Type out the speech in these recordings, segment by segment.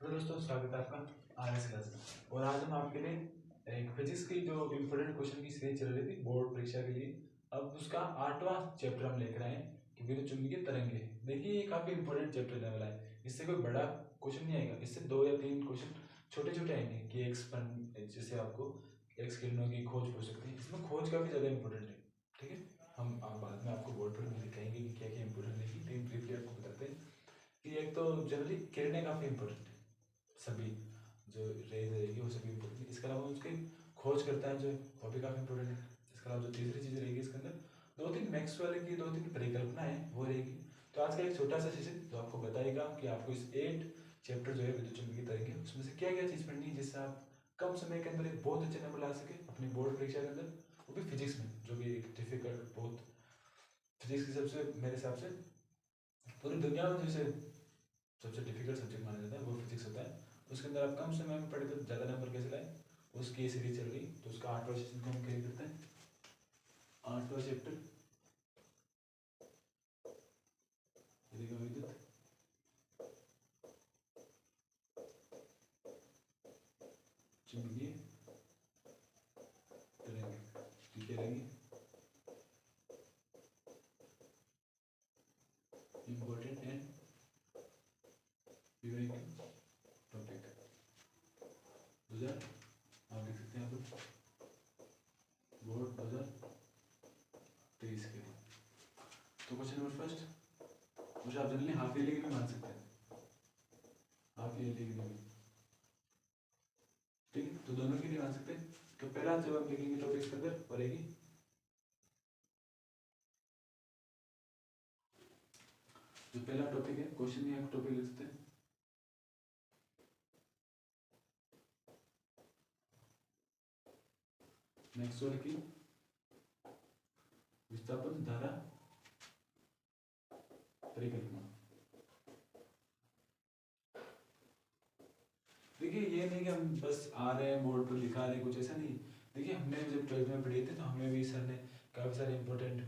तो दोस्तों स्वागत है आपका आर एस क्लास में। और आज हम आपके लिए एक फिजिक्स की जो इम्पोर्टेंट क्वेश्चन की सीरीज चल रही थी बोर्ड परीक्षा के लिए, अब उसका 8वां चैप्टर हम लेकर आए हैं कि विद्युत चुम्बकीय तरंगे। देखिए ये काफी इंपॉर्टेंट चैप्टर रहने वाला है, इससे कोई बड़ा क्वेश्चन नहीं आएगा, इससे 2 या 3 क्वेश्चन छोटे छोटे आएंगे कि एक्स पर जैसे आपको एक्स किरणों की खोज पूछ सकते हैं। इसमें खोज काफी ज्यादा इंपॉर्टेंट है, ठीक है। हम बाद में आपको बोर्ड पर भी दिखाएंगे कि क्या क्या इंपॉर्टेंट है, तीन ब्रीफली आपको बताते हैं कि एक तो जनरली किरणें काफी इंपॉर्टेंट है, सभी जो रेज रहेगी वो सभी इंपॉर्टेंट है। इसके अलावा उसकी खोज करता है जो वो भी काफ़ी इंपॉर्टेंट है। इसके अलावा जो तीसरी चीज़ रहेगी इसके अंदर 2-3 मैक्सवेल की 2-3 परिकल्पना है वो रहेगी। तो आज का एक छोटा सा सेशन जो आपको बताएगा कि आपको इस 8 चैप्टर जो है विद्युत चुम्बकीय तरंगे उसमें से क्या क्या चीज़ पढ़नी है जिससे आप कम समय के अंदर एक बहुत अच्छे नंबर ला सके अपनी बोर्ड परीक्षा के अंदर, वो भी फिजिक्स में, जो कि एक डिफिकल्ट बहुत फिजिक्स की सबसे मेरे हिसाब से पूरी दुनिया में जैसे सबसे डिफिकल्ट सब्जेक्ट माना जाता है वो फिजिक्स होता है। उसके अंदर आप कम समय में पढ़े तो ज़्यादा नंबर कैसे लाए, उसकी सीरीज चल रही। तो उसका 8वां सेशन को हम क्या करते हैं, 8वां चैप्टर विद्युत चुंबकीय तरंगे, ठीक है रहेंगे इम्पोर्टेंट एंड विवरिंग टॉपिक 2000 आप देख सकते हैं यहाँ पर बोर्ड 2023 के लिए। तो क्वेश्चन नंबर फर्स्ट, मुझे आप जनरली हाफ ईयरली के भी मान सकते हैं, हाफ ईयरली के लिए, ठीक है। तो दोनों के लिए मान सकते हैं। तो पहला जब हम लिखेंगे टॉपिक इसके अंदर पढ़ेगी, जो पहला टॉपिक है क्वेश्चन में एक टॉपिक लिखते हैं मैक्सवेल की विस्थापन धारा परिकल्पना। देखिए ये नहीं कि हम बस आ रहे हैं बोर्ड पर लिखा रहे हैं, कुछ ऐसा नहीं। देखिए हमने जब 12th में पढ़े थे तो हमें भी सर ने काफ़ी सारे इंपॉर्टेंट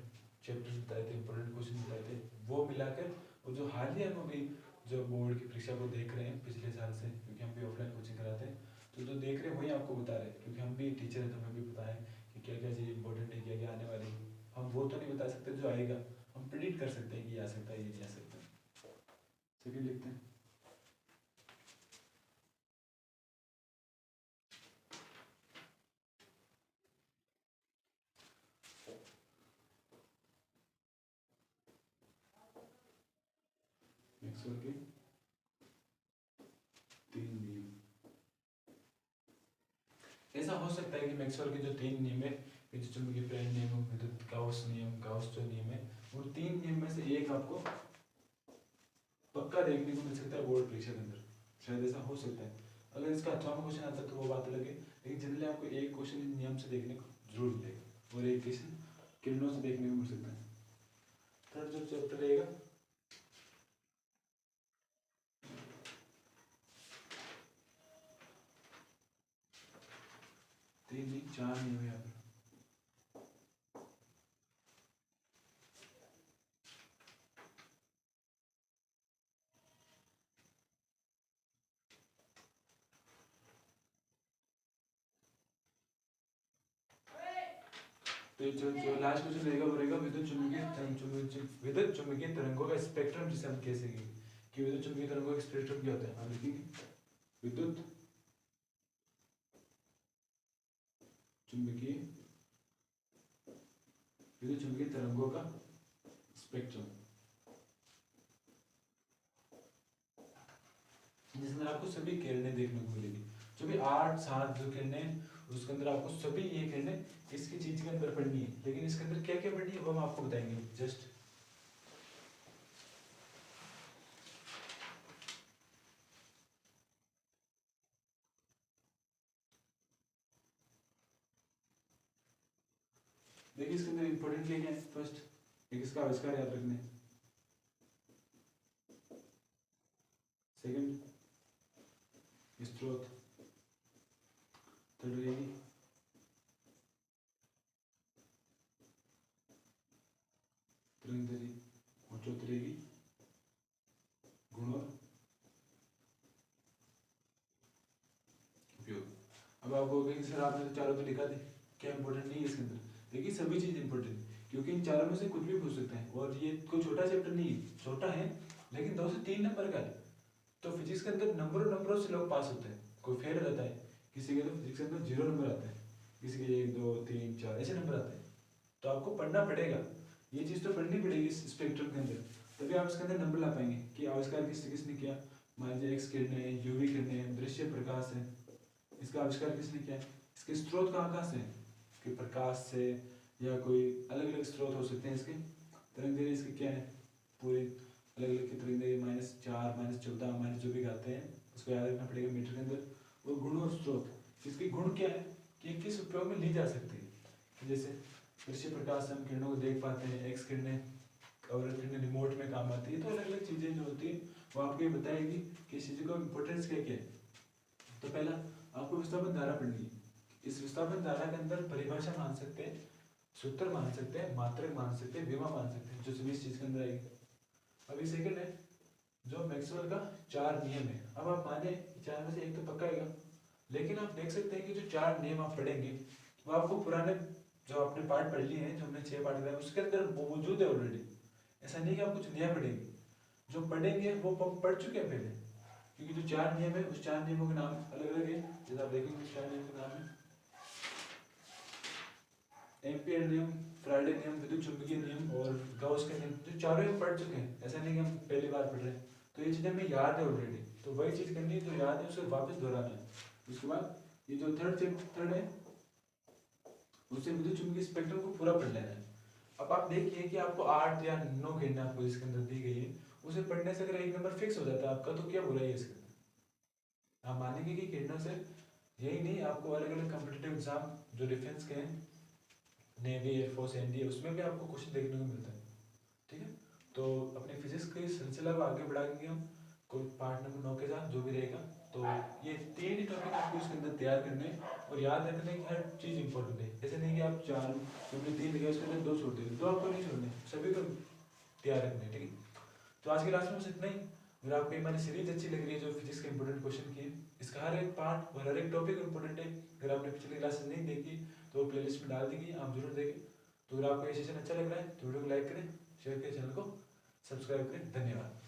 चैप्टर्स बताए थे, इंपॉर्टेंट क्वेश्चन बताए थे, वो मिलाकर वो जो हाल ही हम अभी जो बोर्ड की परीक्षा को देख रहे हैं पिछले साल से, क्योंकि हम भी ऑफलाइन कोचिंग कराते हैं, तो जो देख रहे हैं वही आपको बता रहे हैं, क्योंकि हम भी टीचर हैं तो हमें भी पता है कि क्या क्या चीज़ इंपॉर्टेंट है, क्या क्या आने वाली है। हम वो तो नहीं बता सकते जो आएगा, हम प्रिडिक्ट कर सकते हैं कि ये आ सकता है ये नहीं आ सकता। सेकेंड लिखते हैं मैक्सवेल के 3 नियम। ऐसा हो सकता है कि मैक्सवेल के जो 3 नियम है, विद्युत चुम्बकीय प्रेरण नियम, विद्युत गाउस नियम, गाउस जो नियम है, वो 3 नियम में से एक आपको पक्का देखने को मिल सकता है बोर्ड परीक्षा के अंदर, शायद ऐसा हो सकता है। अगर इसका 8वां क्वेश्चन आता है तो वो बात अलग है, लेकिन जनरली आपको एक क्वेश्चन नियम से देखने को जरूर मिलेगा और एक क्वेश्चन किरणों से देखने को मिल सकता है। थर्ड जो चैप्टर रहेगा तीन नहीं 4 नियम है यहाँ पर। तो जो लास्ट क्वेश्चन रहेगा वो रहेगा विद्युत चुम्बकीय तरंगों का स्पेक्ट्रम, जिसे हम कह सकेंगे कि विद्युत चुम्बकीय तरंगों का स्पेक्ट्रम क्या होता है। हम लिखेंगे विद्युत चुम्बकीय विद्युत चुम्बकीय तरंगों का स्पेक्ट्रम, जिसके अंदर आपको सभी किरणें देखने को मिलेगी, जो भी 8-7 जो किरणें उसके अंदर आपको सभी ये किरणें इसकी चीज के अंदर पढ़नी है, लेकिन इसके अंदर क्या क्या पढ़नी है वो हम आपको बताएंगे। जस्ट देखिए इसके अंदर इंपॉर्टेंट क्या है। फर्स्ट एक इसका आविष्कार याद रखना है, सेकंड स्रोत, थर्ड रहेगी तरंगदैर्घ्य, और चौथी रहेगी गुण और अब आप कहोगे कि सर आपने तो चारों तो लिखा थे, क्या इंपॉर्टेंट नहीं है इसके अंदर? देखिए सभी चीज़ इंपॉर्टेंट है, क्योंकि इन चारों में से कुछ भी पूछ सकते हैं, और ये कोई छोटा चैप्टर नहीं है, छोटा है लेकिन 2 से 3 नंबर का है। तो फिजिक्स के अंदर नंबरों से लोग पास होते हैं, कोई फेल रहता है, किसी के तो फिजिक्स के अंदर 0 नंबर आते हैं, किसी के 1 2 3 4 ऐसे नंबर आते हैं। तो आपको पढ़ना पड़ेगा, ये चीज़ तो पढ़नी पड़ेगी इस स्पेक्ट्रम के अंदर, तभी आप इसके अंदर नंबर ला पाएंगे कि आविष्कार किसने किया। मान लीजिए एक्स किरणें, यूवी किरणें, दृश्य प्रकाश है, इसका आविष्कार किसने किया है, इसके स्रोत कहाँ से हैं, इसके प्रकाश से, या कोई अलग अलग स्रोत हो सकते हैं इसके। तरंग दैर्घ्य इसके क्या है, पूरी अलग अलग की तरंग दैर्घ्य -4 -14 माइनस जो भी आते हैं उसको याद रखना पड़ेगा मीटर के अंदर। और गुण और स्रोत, इसके गुण क्या है कि किस उपयोग में ली जा सकती है। जैसे दृश्य प्रकाश से हम किरणों को देख पाते हैं, एक्स किरणें और किरणें रिमोट में काम आती है। तो अलग अलग चीज़ें जो होती है वो आपको ये बताएगी कि इस चीज़ का इम्पोर्टेंस क्या क्या है। तो पहला आपको विस्थापन धारा पढ़नी है। इस विस्थापन धारा के अंदर परिभाषा मान सकते हैं, सूत्र मान सकते हैं, मात्रक मान सकते हैं, विमा मान सकते हैं, जो सभी इस चीज़ के अंदर आएगी। अभी सेकंड है जो मैक्सवेल का 4 नियम है। अब आप माने 4 में से एक तो पक्का आएगा, लेकिन आप देख सकते हैं कि जो 4 नियम आप पढ़ेंगे वो आपको पुराने जो आपने पार्ट पढ़ लिए हैं, जो हमने 6 पार्ट कराए उसके अंदर मौजूद है ऑलरेडी। ऐसा नहीं कि आप कुछ नया पढ़ेंगे, जो पढ़ेंगे वो पढ़ चुके हैं पहले, क्योंकि जो 4 नियम है उस 4 नियमों के नाम अलग अलग है। जैसे आप देखेंगे उस 4 नियम के नाम है एम्पियर नियम, फ्राइडे नियम, विद्युत चुंबकीय नियम और गाउस के नियम। जो चारों हम पढ़ चुके हैं, ऐसा नहीं कि हम पहली बार पढ़ रहे हैं। तो ये चीज़ें हमें याद है ऑलरेडी, तो वही चीज़ करनी है, तो याद है उसे वापस दोहराना है। उसके बाद ये जो थर्ड है उससे विद्युत चुंबकीय स्पेक्ट्रम को पूरा पढ़ लेना है। अब आप देखिए कि आपको 8 या 9 किरणें आपको इसके अंदर दी गई है, उसे पढ़ने से अगर एक नंबर फिक्स हो जाता है आपका, तो क्या बुराई है इसके अंदर। आप मानेंगे कि किरणों से यही नहीं, आपको अलग अलग कॉम्पिटिटिव एग्जाम जो डिफेंस के हैं, नेवी, एयरफोर्स, एनडीए, उसमें भी आपको क्वेश्चन देखने को मिलता है। ठीक है, तो अपने फिजिक्स के सिलसिला को आगे बढ़ाएंगे हम कोई पार्ट नंबर 9 के साथ जो भी रहेगा। तो ये 3 ही टॉपिक आपको इसके अंदर तैयार करने और याद रखने की हर चीज़ इंपॉर्टेंट है। ऐसे नहीं कि आप 4 जो 3 लिखे उसके अंदर 2 छोड़ देंगे, 2 आपको नहीं छोड़ने, सभी को तैयार रखना है। ठीक है, तो आज की क्लास में बस इतना ही। अगर आपको हमारी सीरीज अच्छी लग रही है जो फिजिक्स के इंपॉर्टेंट क्वेश्चन की है, इसका हर एक पार्ट और हर एक टॉपिक इंपॉर्टेंट है। अगर आपने पिछली क्लासेस नहीं देखी तो प्लेलिस्ट में डाल देंगे, आप जरूर देखें। तो अगर आपको ये सेशन अच्छा लग रहा है तो वीडियो को लाइक करें, शेयर करें, चैनल को सब्सक्राइब करें। धन्यवाद।